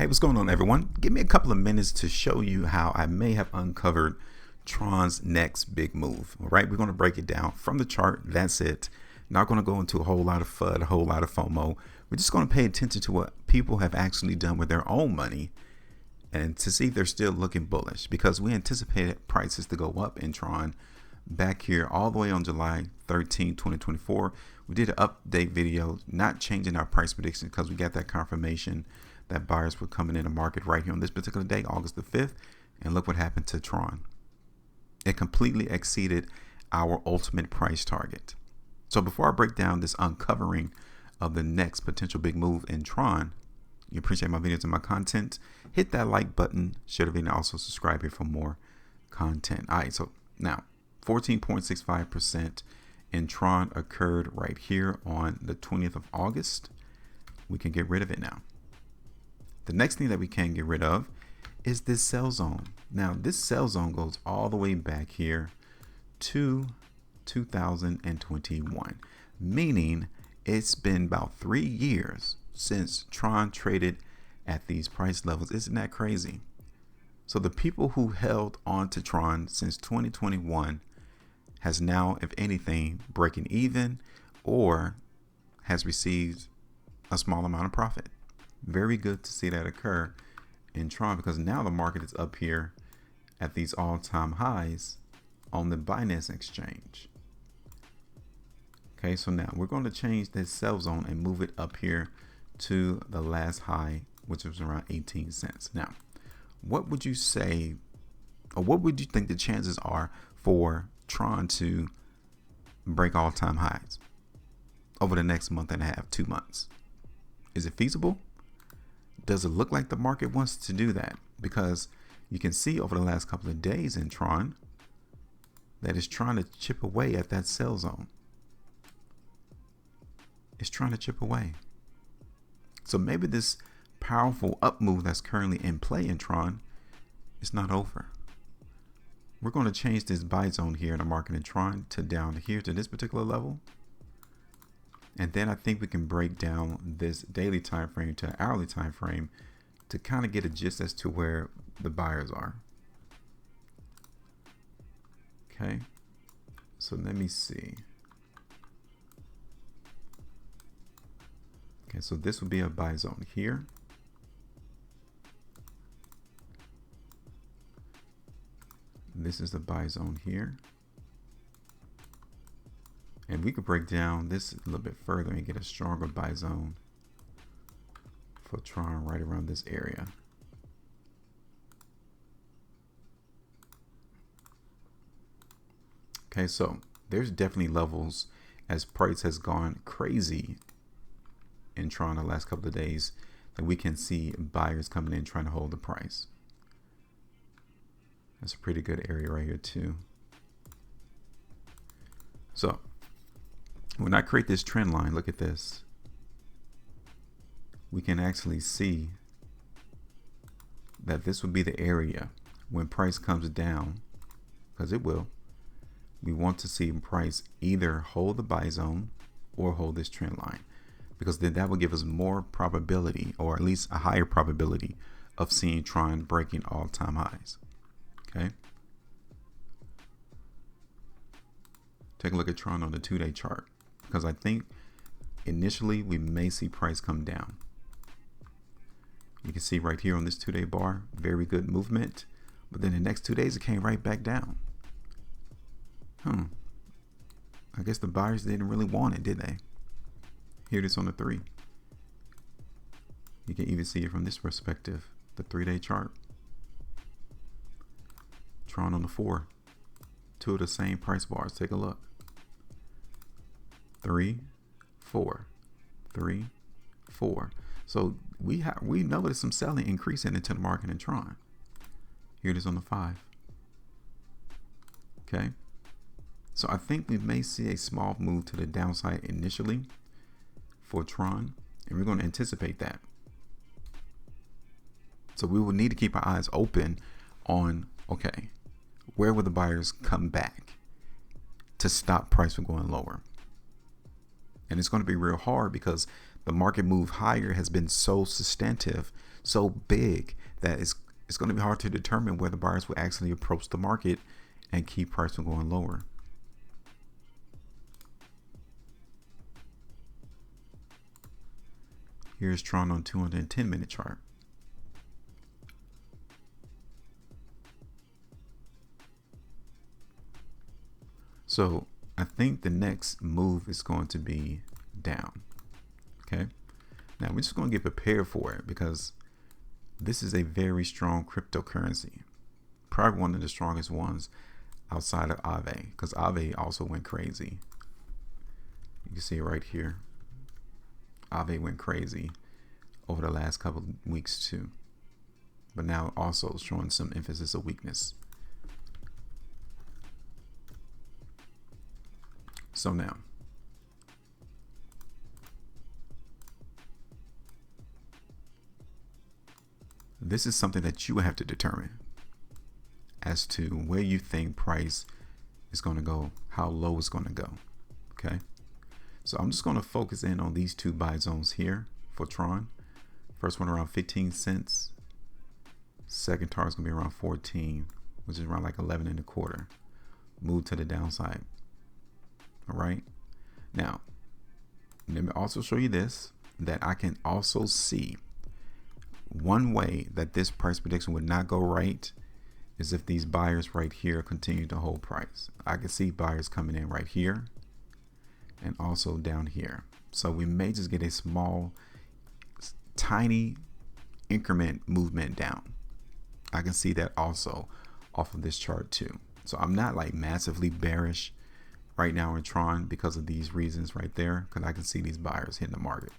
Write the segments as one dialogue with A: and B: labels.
A: Hey, what's going on, everyone? Give me a couple of minutes to show you how I may have uncovered Tron's next big move. All right, we're going to break it down from the chart. That's it. Not going to go into a whole lot of FUD, a whole lot of FOMO. We're just going to pay attention to what people have actually done with their own money and to see if they're still looking bullish, because we anticipated prices to go up in Tron back here all the way on July 13, 2024. We did an update video, not changing our price prediction because we got that confirmation that buyers were coming in the market right here on this particular day, August the 5th. And look what happened to Tron. It completely exceeded our ultimate price target. So before I break down this uncovering of the next potential big move in Tron, you appreciate my videos and my content, hit that like button, share the video, and also subscribe here for more content. All right, so now 14.65% in Tron occurred right here on the 20th of August. We can get rid of it now. The next thing that we can get rid of is this sell zone. Now, this sell zone goes all the way back here to 2021, meaning it's been about 3 years since Tron traded at these price levels. Isn't that crazy? So the people who held on to Tron since 2021 has now, if anything, breaking even or has received a small amount of profit. Very good to see that occur in Tron, because now the market is up here at these all-time highs on the Binance exchange. Okay, so now we're going to change this sell zone and move it up here to the last high, which was around 18 cents. Now, what would you say, or what would you think the chances are for Tron to break all-time highs over the next month and a half, 2 months? Is it feasible? Does it look like the market wants to do that? Because you can see over the last couple of days in Tron that it's trying to chip away at that sell zone. It's trying to chip away. So maybe this powerful up move that's currently in play in Tron is not over. We're going to change this buy zone here in the market in Tron to down here to this particular level. And then I think we can break down this daily time frame to an hourly time frame to kind of get a gist as to where the buyers are. Okay, so let me see. Okay, so this would be a buy zone here. This is the buy zone here. And we could break down this a little bit further and get a stronger buy zone for Tron right around this area. Okay, so there's definitely levels as price has gone crazy in Tron the last couple of days that we can see buyers coming in trying to hold the price. That's a pretty good area right here too. So when I create this trend line, look at this. We can actually see that this would be the area when price comes down, because it will. We want to see price either hold the buy zone or hold this trend line, because then that will give us more probability, or at least a higher probability, of seeing Tron breaking all-time highs. Okay. Take a look at Tron on the 2-day chart, because I think initially we may see price come down. You can see right here on this 2-day bar, very good movement, but then the next 2 days it came right back down. I guess the buyers didn't really want it, did they? Here it is on the 3. You can even see it from this perspective, the 3-day chart. Tron on the 4, 2 of the same price bars. Take a look. 3, 4, 3, 4. So we noticed some selling increasing into the market in Tron. Here it is on the 5. Okay. So I think we may see a small move to the downside initially for Tron, and we're going to anticipate that. So we will need to keep our eyes open on, okay, where will the buyers come back to stop price from going lower? And it's going to be real hard because the market move higher has been so substantive so big that it's going to be hard to determine whether buyers will actually approach the market and keep price from going lower. Here's Tron on 210-minute chart. So I think the next move is going to be down. Okay. Now we're just going to get prepared for it because this is a very strong cryptocurrency. Probably one of the strongest ones outside of Aave, because Aave also went crazy. You can see it right here. Aave went crazy over the last couple of weeks too, but now also showing some emphasis of weakness. So now this is something that you have to determine as to where you think price is going to go, how low it's going to go. Okay, so I'm just going to focus in on these two buy zones here for Tron. First one around 15 cents. Second target's going to be around 14, which is around like 11 and a quarter. Move to the downside. All right, now let me also show you this, that I can also see one way that this price prediction would not go right is if these buyers right here continue to hold price. I can see buyers coming in right here and also down here. So we may just get a small, tiny increment movement down. I can see that also off of this chart too. So I'm not like massively bearish right now in Tron because of these reasons right there, because I can see these buyers hitting the market.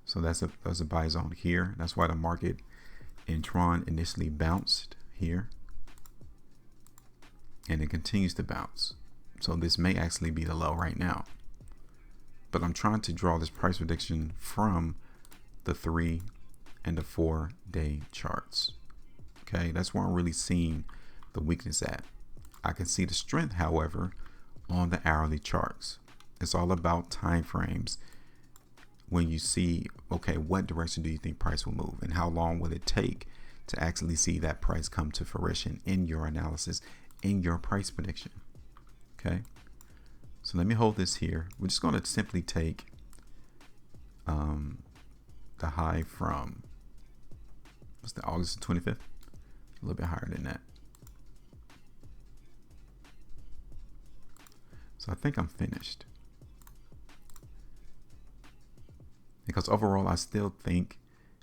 A: So that's a buy zone here. That's why the market in Tron initially bounced here and it continues to bounce. So this may actually be the low right now, but I'm trying to draw this price prediction from the 3 and the 4 day charts. Okay, that's where I'm really seeing the weakness at. I can see the strength, however, on the hourly charts. It's all about time frames. When you see, okay, what direction do you think price will move and how long will it take to actually see that price come to fruition in your analysis, in your price prediction. Okay, so let me hold this here. We're just going to simply take the high from, what's the August 25th, a little bit higher than that. So I think I'm finished. Because overall, I still think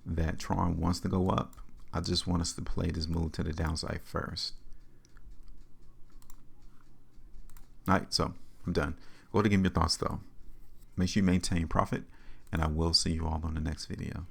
A: that Tron wants to go up. I just want us to play this move to the downside first. All right, so I'm done. Go to give me your thoughts though. Make sure you maintain profit, and I will see you all on the next video.